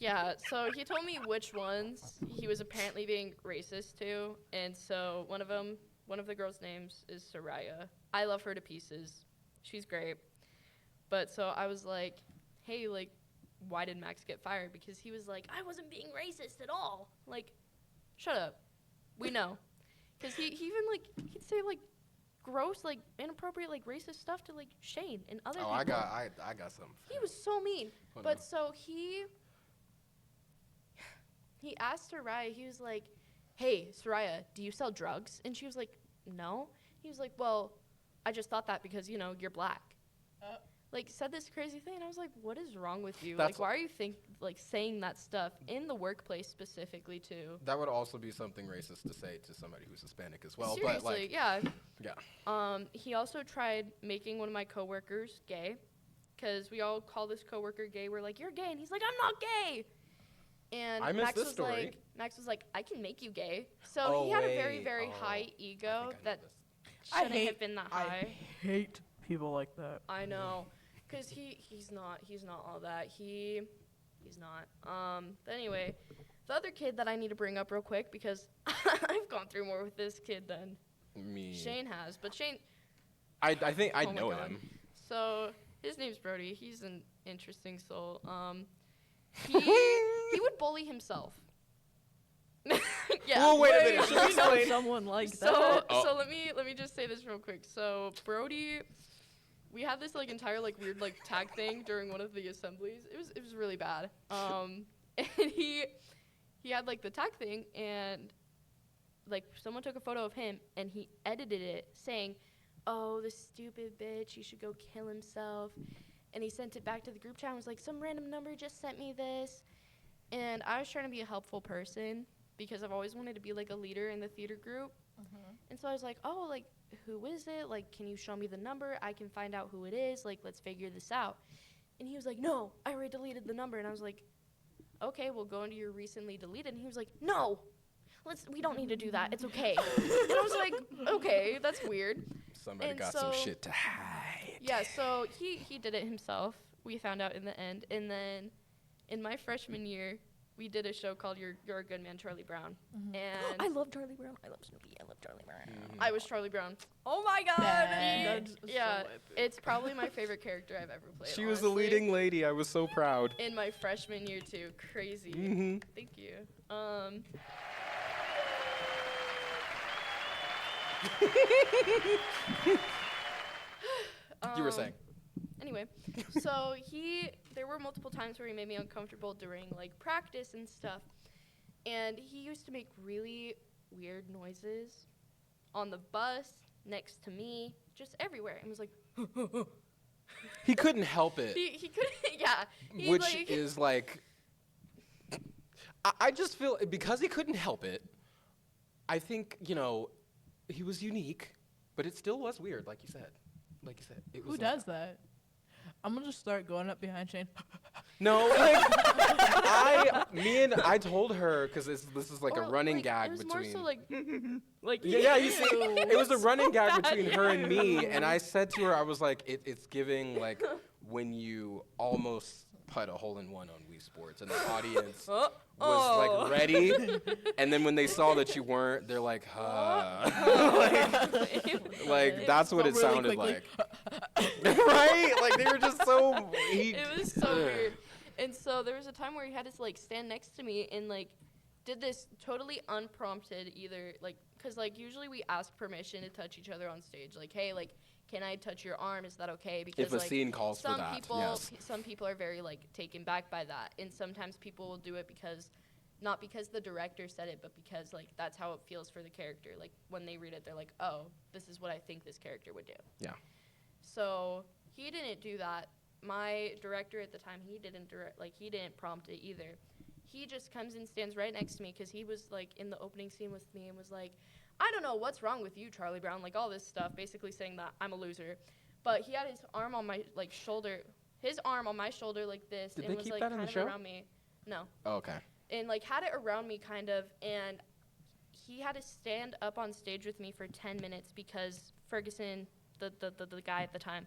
Yeah, so he told me which ones he was apparently being racist to, and so one of the girls' names is Soraya. I love her to pieces. She's great. But so I was like, hey, like, why did Max get fired? Because he was like, I wasn't being racist at all. Like, shut up. We know. Because he even, like, he'd say, like, gross, like, inappropriate, like, racist stuff to, like, Shane and other people. I got something. He was so mean. But so he asked Soraya, he was like, hey, Soraya, do you sell drugs? And she was like, no. He was like, well, I just thought that because, you know, you're black. Like, said this crazy thing, and I was like, what is wrong with you? That's Like, why are you saying that stuff in the workplace specifically, too? That would also be something racist to say to somebody who's Hispanic as well. Seriously, but like, yeah. He also tried making one of my coworkers gay, because we all call this coworker gay. We're like, you're gay, and he's like, I'm not gay. And I missed this story. Max was like, I can make you gay. So he had a very, very high ego that shouldn't have been that high. I hate people like that. I know. Because he's not all that. He's not. But anyway, the other kid that I need to bring up real quick, because I've gone through more with this kid than Shane has. But Shane, I think I oh my know God. him. So his name's Brody. He's an interesting soul. He would bully himself. Yeah. Well, wait a minute. Should we know someone like that? So let me just say this real quick. So Brody, we had this like entire like weird like tag thing during one of the assemblies. It was really bad. And he had like the tag thing, and like someone took a photo of him and he edited it saying, "Oh, this stupid bitch, he should go kill himself." And he sent it back to the group chat and was like, "Some random number just sent me this." And I was trying to be a helpful person because I've always wanted to be like a leader in the theater group. And so I was like, "Oh, like, who is it? Like, can you show me the number? I can find out who it is. Like, let's figure this out." And he was like, "No, I already deleted the number." And I was like, "Okay, we'll go into your recently deleted." And he was like, "No, we don't need to do that. It's okay." And I was like, "Okay, that's weird." Somebody And got some shit to hide. Yeah, so he did it himself. We found out in the end. And then in my freshman year, we did a show called You're a Good Man, Charlie Brown. And I love Charlie Brown. I love Snoopy. I love Charlie Brown. I was Charlie Brown. Oh my God! That's Yeah, so epic. it's probably my favorite character I've ever played. She was the honestly. leading lady. I was so proud. In my freshman year too. Crazy. Thank you. You were saying. Anyway, so there were multiple times where he made me uncomfortable during like practice and stuff. And he used to make really weird noises on the bus, next to me, just everywhere. And was like, He couldn't help it. he couldn't, yeah. He, Which like, is like, I just feel, because he couldn't help it, I think, you know, he was unique, but it still was weird, like you said. It Who was does that? I'm gonna just start going up behind Shane. No, like, I told her, because this is like a or, running like, gag it was between. more so like, like Yeah, you see, it was a running gag bad, between her and yeah. me, and I said to her, I was like, it's giving like when you almost put a hole-in-one on Wii Sports, and the audience was like ready, and then when they saw that you weren't, they're like, like that's what it Really sounded quickly. like, right? Like they were just so. It was so weird. And so there was a time where he had to like stand next to me and like did this totally unprompted either like because like usually we ask permission to touch each other on stage, like, hey, like, can I touch your arm? Is that okay? Because If a like, scene calls for that, yes. Some people are very like taken back by that, and sometimes people will do it because not because the director said it, but because like that's how it feels for the character. Like when they read it, they're like, oh, this is what I think this character would do. Yeah. So he didn't do that. My director at the time, he didn't prompt it either. He just comes and stands right next to me because he was like in the opening scene with me and was like, I don't know what's wrong with you, Charlie Brown, like all this stuff, basically saying that I'm a loser. But he had his arm on my like shoulder, like this, Did and they was keep like that in kind the of show? around me. No. Oh, okay. And like had it around me kind of, and he had to stand up on stage with me for 10 minutes because Ferguson, the guy at the time,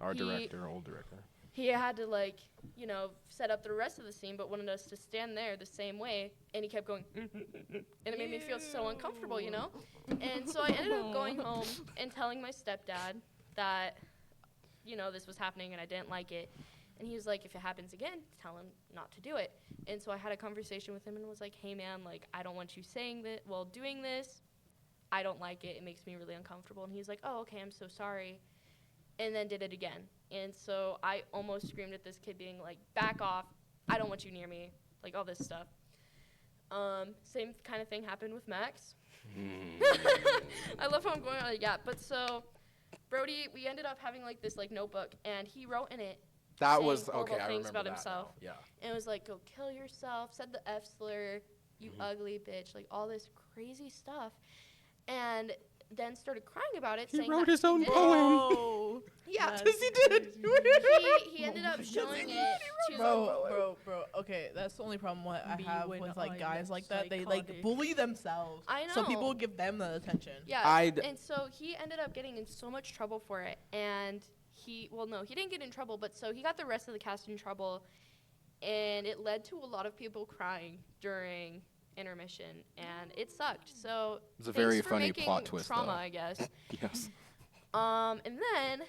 Old director. he had to like, you know, set up the rest of the scene, but wanted us to stand there the same way, and he kept going, and it made me feel so uncomfortable, you know? And so I ended up going home and telling my stepdad that this was happening and I didn't like it. And he was like, if it happens again, tell him not to do it. And so I had a conversation with him and was like, hey, man, like, I don't want you doing this. I don't like it. It makes me really uncomfortable. And he's like, oh, okay, I'm so sorry. And then did it again. And so I almost screamed at this kid being like, back off. I don't want you near me. Like, all this stuff. Same kind of thing happened with Max. I love how I'm going on it. Yeah, but so Brody, we ended up having like this like notebook, and he wrote in it That saying was horrible okay. I things remember about that himself. now. Yeah. And it was like, go kill yourself, said the F slur, you ugly bitch, like all this crazy stuff. And then started crying about it, He saying wrote that his he own did it. poem. Oh, Yeah, that's Yes, he did. he ended up showing it to bro. Okay, that's the only problem what I Me have when with like I'm guys like that. They like psychotic. bully themselves. I So people know. give them the attention. Yeah, I'd- and so he ended up getting in so much trouble for it, and he didn't get in trouble, but so he got the rest of the cast in trouble, and it led to a lot of people crying during intermission, and it sucked. So It's a thanks very for funny making plot twist, trauma, though. I guess. Yes. And then,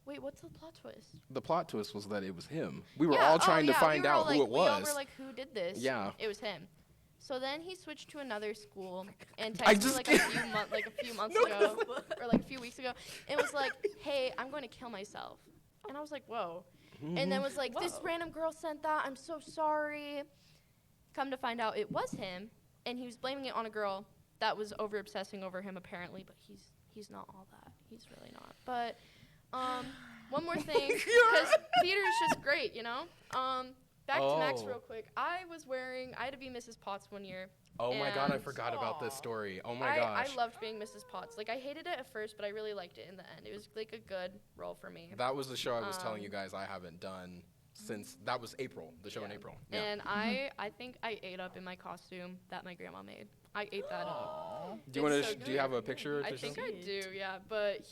wait, what's the plot twist? The plot twist was that it was him. We were Yeah, all oh, trying to yeah, find we were all out who like, it We all was. were like, who did this? Yeah. It was him. So then he switched to another school and I texted me just like a few months ago, or like a few weeks ago, and was like, "Hey, I'm going to kill myself." And I was like, "Whoa!" And then was like, "This random girl sent that. I'm so sorry." Come to find out, it was him, and he was blaming it on a girl that was over obsessing over him apparently, but he's not all that. He's really not. But one more thing, because theater is just great, Back to Max Oh. real quick. I had to be Mrs. Potts one year. Oh my god, I And- forgot about this Aw. story. Oh my gosh. I loved being Mrs. Potts. Like, I hated it at first, but I really liked it in the end. It was, like, a good role for me. That was the show I was telling you Um, guys I haven't done since that was April, the show in Yeah. April. Yeah. And I think I ate up in my costume that my grandma made. I ate that up. Aw. Do you want It's to? so Do you have a good. picture? I to think show? I do, yeah. But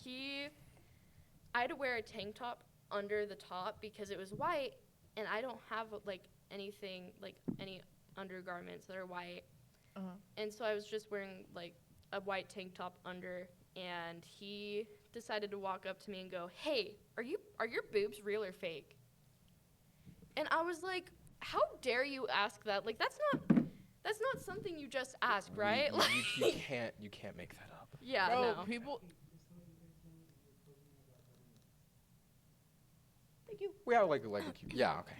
I had to wear a tank top under the top because it was white, and I don't have, like, anything, like, any undergarments that are white. Uh-huh. And so I was just wearing like a white tank top under, and he decided to walk up to me and go, "Hey, are your boobs real or fake?" And I was like, "How dare you ask that? Like, that's not something you just ask, right?" You can't make that up. Yeah, Bro, no. people. Thank you. We have like a cute. Yeah. Okay.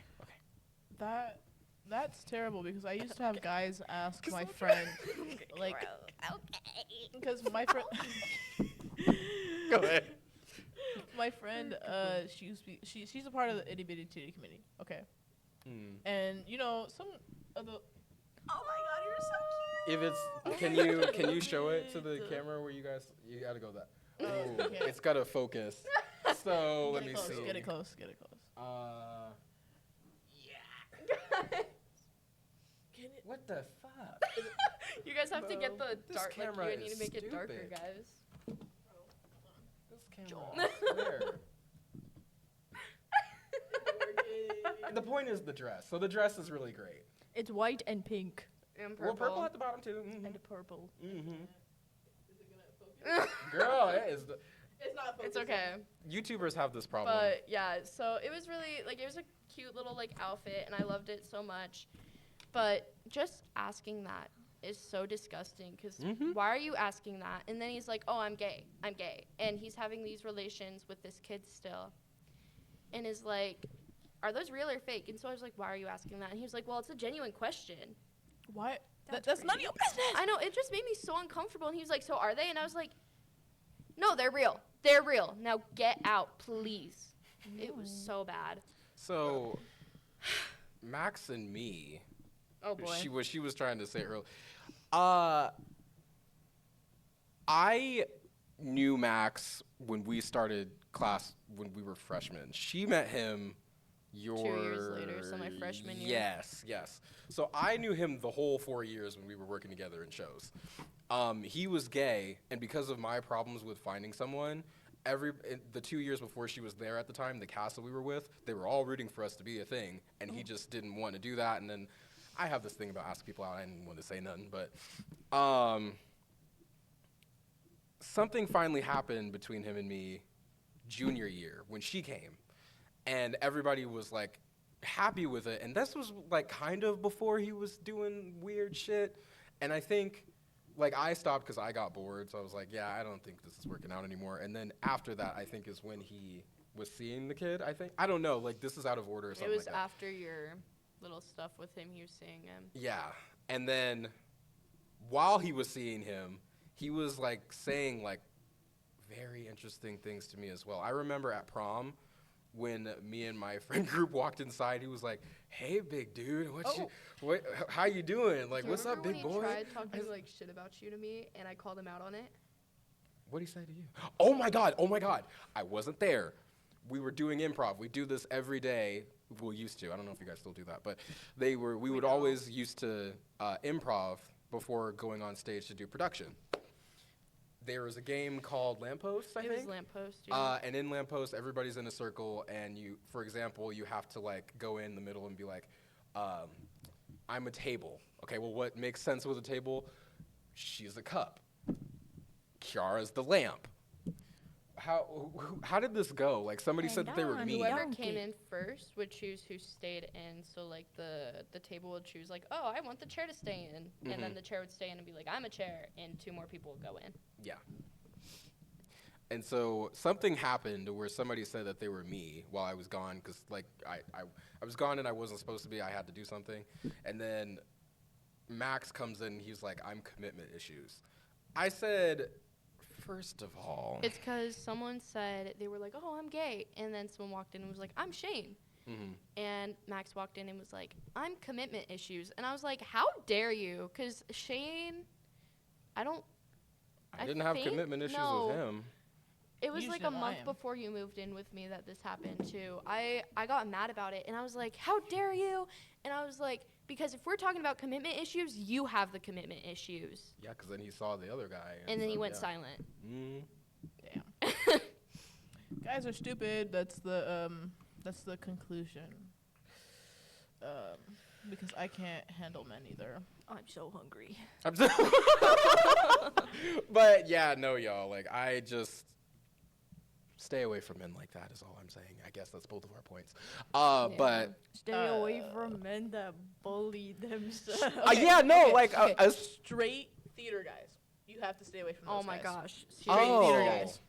That's terrible because I used to have guys ask my friend, like, because my friend, Go ahead. my friend, she used to be, she's a part of the itty bitty titty committee, okay, Mm. and some of the. Oh my god, you're so cute. If it's, can you show it to the camera where you gotta go that. Ooh, okay. it's gotta focus. So let me see. Get it close. What the fuck? You guys have to get the This dark. Like, camera you need is to make it darker, stupid. guys. This camera. I swear. The point is the dress. So the dress is really great. It's white and pink And Well, purple. purple at the bottom too. and purple. Girl, it is. It's not. It's okay. YouTubers have this problem. But yeah, so it was really like it was a cute little like outfit, and I loved it so much. But just asking that is so disgusting because why are you asking that? And then he's like, "Oh, I'm gay, and he's having these relations with this kid still, and is like, "Are those real or fake?" And so I was like, "Why are you asking that?" And he was like, "Well, it's a genuine question." Why? That's That's none of your business. I know, it just made me so uncomfortable. And he was like, "So are they?" And I was like, "No, they're real. They're real. Now get out, please." It was so bad. So, Max and me. Oh boy. She was trying to say earlier. I knew Max when we started class when we were freshmen. She met him 2 years later, so my freshman year. Yes. So I knew him the whole 4 years when we were working together in shows. He was gay, and because of my problems with finding someone, the 2 years before she was there at the time, the cast that we were with, they were all rooting for us to be a thing, and he just didn't want to do that. And then I have this thing about asking people out. I didn't want to say nothing, but something finally happened between him and me junior year when she came, and everybody was like happy with it. And this was like kind of before he was doing weird shit. And I think like I stopped because I got bored. So I was like, yeah, I don't think this is working out anymore. And then after that, I think is when he was seeing the kid. I don't know. Like this is out of order or It something was like that. after your little stuff with him. He was seeing him. Yeah. And then while he was seeing him, he was like saying like very interesting things to me as well. I remember at prom when me and my friend group walked inside, he was like, "Hey, big dude, how you doing? Like, Do you what's up, remember big when boy?" he tried talking like shit about you to me, and I called him out on it? What'd he say to you? Oh my god! I wasn't there. We were doing improv. We do this every day. We used to. I don't know if you guys still do that, but we would always used to improv before going on stage to do production. There was a game called Lamppost, I think. It was Lamppost, yeah. And in Lamppost, everybody's in a circle, and you, for example, you have to like go in the middle and be like, "I'm a table." Okay, well, what makes sense with a table? She's a cup. Kiara's the lamp. How did this go? Like somebody said that they were me. Whoever came in first would choose who stayed in. So like the table would choose like, oh, I want the chair to stay in, and then the chair would stay in and be like, I'm a chair, and 2 more people would go in. Yeah. And so something happened where somebody said that they were me while I was gone, because like I was gone and I wasn't supposed to be. I had to do something, and then Max comes in and he's like, I'm commitment issues. I said, first of all, It's because someone said, they were like, oh, I'm gay. And then someone walked in and was like, I'm Shane. And Max walked in and was like, I'm commitment issues. And I was like, how dare you? Because Shane, I didn't have commitment issues with him. It was Usually like a I month am. before you moved in with me that this happened too. I got mad about it and I was like, how dare you? And I was like, because if we're talking about commitment issues, you have the commitment issues. Yeah, because then he saw the other guy. And then he said, went yeah. silent. Damn. Guys are stupid. That's the conclusion. Because I can't handle men either. I'm so hungry. But yeah, no, y'all. Like I just stay away from men like that is all I'm saying. I guess that's both of our points. But Stay away from men that bully themselves. yeah, no, okay, like okay. a Straight theater guys. You have to stay away from those Oh my guys. gosh. Straight Oh. theater guys.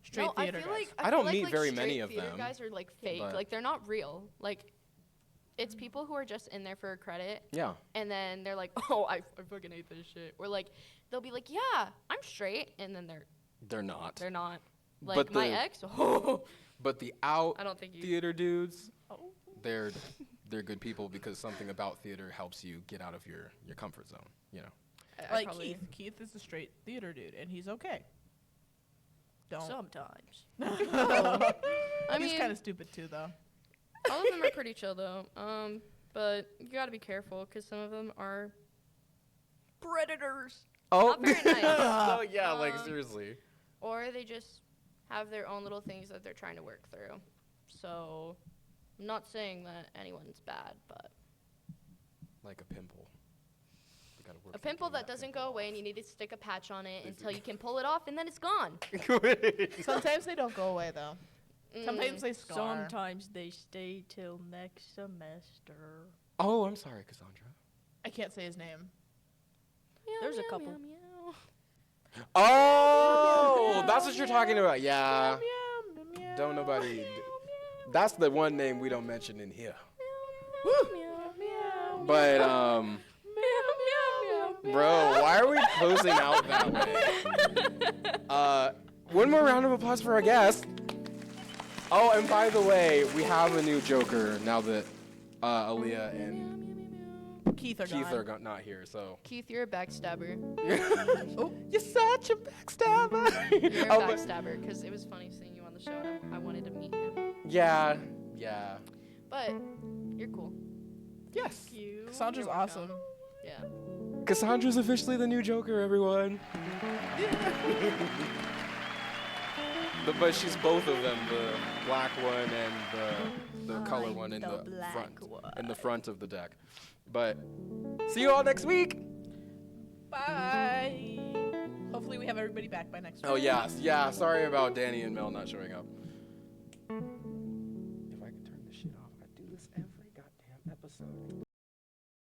Straight No, theater I feel guys. like I don't feel meet like very straight many of theater them, guys are like fake. but- Like they're not real. Like it's people who are just in there for a credit. yeah. And then they're like, oh, I fucking hate this shit. Or like they'll be like, yeah, I'm straight, and then They're not. they're not. Like But my the- ex. Oh, But the out I don't think you. theater dudes, Oh. they're good people because something about theater helps you get out of your comfort zone. You know. I Like probably- Keith. Keith is a straight theater dude, and he's okay. Don't. Sometimes. I He's mean, kind of stupid too, though. all of them are pretty chill though. But you gotta be careful because some of them are predators. Oh, Not very nice. Oh yeah, like Um, seriously. Or they just have their own little things that they're trying to work through. So, I'm not saying that anyone's bad, but Like a pimple. You gotta work a through pimple getting that doesn't go away and you need to stick a patch on it If until you- you can pull it off and then it's gone. Sometimes they don't go away though. Sometimes Mm. they scar. Sometimes they stay till next semester. Oh, I'm sorry, Cassandra. I can't say his name. Meow, There's a meow, couple. meow, meow. Oh, that's what you're talking about. Yeah. Meow, meow, meow, Don't nobody. meow, That's the one name we don't mention in here. Meow, meow, meow, But meow, meow, meow, bro, why are we closing out that way? One more round of applause for our guest. Oh, and by the way, we have a new Joker now that Aaliyah and Keith are Keith gone. are not here. So Keith, you're a backstabber. Oh, you're such a backstabber. You're a Oh, but- backstabber because it was funny seeing you on the show and I wanted to meet him. yeah. But you're cool. Yes. You. Cassandra's You're welcome. awesome. Yeah. Cassandra's officially the new Joker, everyone. But she's both of them, the black one and the color I'm one in the the black front, one. in the front of the deck. But see you all next week. Bye. Hopefully we have everybody back by next week. Oh yeah. Sorry about Danny and Mel not showing up.